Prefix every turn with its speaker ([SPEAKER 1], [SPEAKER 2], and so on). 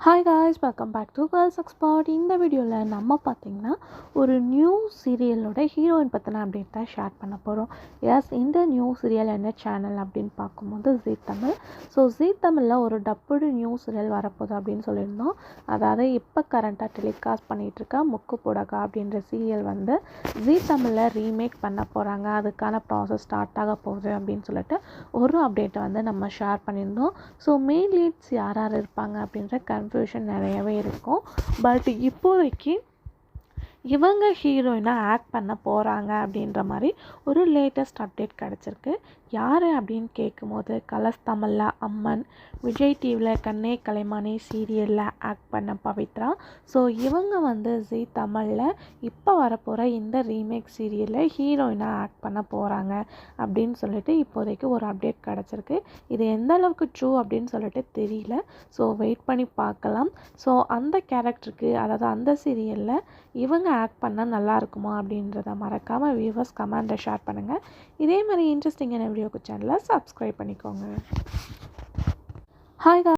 [SPEAKER 1] Hi guys, welcome back to girls expert. இந்த வீடியோவில் நம்ம பார்த்திங்கன்னா ஒரு நியூ சீரியலோட ஹீரோயின் பற்றின அப்டேட் தான் ஷேர் பண்ண போகிறோம். இந்த நியூ சீரியல் என்ன சேனல் அப்படின்னு பார்க்கும்போது ஜீ தமிழ். ஜீ தமிழில் ஒரு டப்புடு நியூ சீரியல் வரப்போகுது அப்படின்னு சொல்லியிருந்தோம். அதாவது இப்போ கரண்ட்டாக டெலிகாஸ்ட் பண்ணிகிட்ருக்க முக்கு புடகா அப்படின்ற சீரியல் வந்து ஜீ தமிழில் ரீமேக் பண்ண போகிறாங்க. அதுக்கான ப்ராசஸ் ஸ்டார்ட் ஆக போகுது அப்படின்னு சொல்லிட்டு ஒரு அப்டேட்டை வந்து நம்ம ஷேர் பண்ணியிருந்தோம். மெயின் லீட்ஸ் யார் யார் இருப்பாங்க அப்படின்ற கன்ஃபியூஷன் நிறையவே இருக்கும். பட் இப்போதைக்கு இவங்க ஹீரோயினாக ஆக்ட் பண்ண போகிறாங்க அப்படின்ற மாதிரி ஒரு லேட்டஸ்ட் அப்டேட் கிடச்சிருக்கு. யார் அப்படின்னு கேட்கும்போது கலர்ஸ் தமிழில் அம்மன், விஜய் டிவியில் கண்ணே கலைமானி சீரியலில் ஆக்ட் பண்ண பவித்ரா. இவங்க வந்து ஜீ தமிழில் இப்போ வரப்போகிற இந்த ரீமேக் சீரியலில் ஹீரோயினாக ஆக்ட் பண்ண போகிறாங்க அப்படின்னு சொல்லிட்டு இப்போதைக்கு ஒரு அப்டேட் கிடச்சிருக்கு. இது எந்த அளவுக்கு ட்ரூ அப்படின்னு சொல்லிட்டு தெரியல. வெயிட் பண்ணி பார்க்கலாம். அந்த கேரக்டருக்கு, அதாவது அந்த சீரியலில் இவங்க ஆக்ட் பண்ணால் நல்லா இருக்குமா அப்படின்றத மறக்காமல் வியூவர்ஸ் கமெண்ட்டில் ஷேர் பண்ணுங்கள். இதே மாதிரி இன்ட்ரெஸ்டிங்கான வீடியோக்கு சேனலை சப்ஸ்கிரைப் பண்ணிக்கோங்க. ஹாய்.